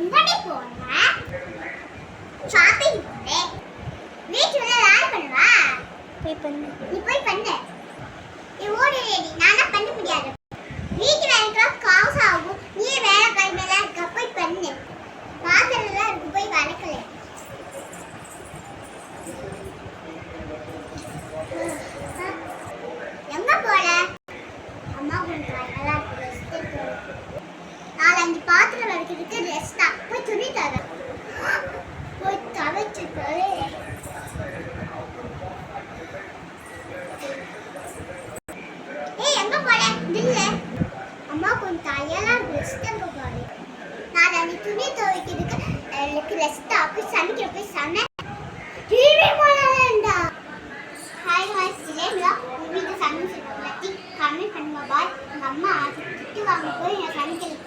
எங்கடி போன? ஷாப்பிங் போறேன். வீட்டுல யார் பண்ணுவா? போய் பண்ணு. நீ போய் பண்ணு. நீ ஓடிடி. நானா பண்ண முடியாது. வீட்டு வேலைக்கு காசு ஆகும். நீ வேலை கையில இருக்க போய் பண்ணு. பாத்திரம்லாம் இருக்கு போய் வளக்கல. எங்க போற? அம்மா கொஞ்சம் நல்லா இருக்கு. நாலஞ்சு பாத்திரம் வளர்க்கிறதுக்கு ரெஸ்ட் தான். போய் துணி தர. போய் துவைச்சிட்டு எங்க போற? இல்ல அம்மா கொஞ்சம் டயர்டா ரெஸ்ட் எடுக்க போறேன். நாலஞ்சு துணி துவைக்கிறதுக்கு எனக்கு ரெஸ்ட் போய் சமைக்கிற போய் சமை. டிவி போடலடா. ஹாய் ஹாய் சிலேங்களா வீட்டு சமைச்சு பத்தி கமெண்ட் பண்ணுங்க பாய். எங்க அம்மா திட்டுவாங்க போய் நான் சமைக்கிறேன்.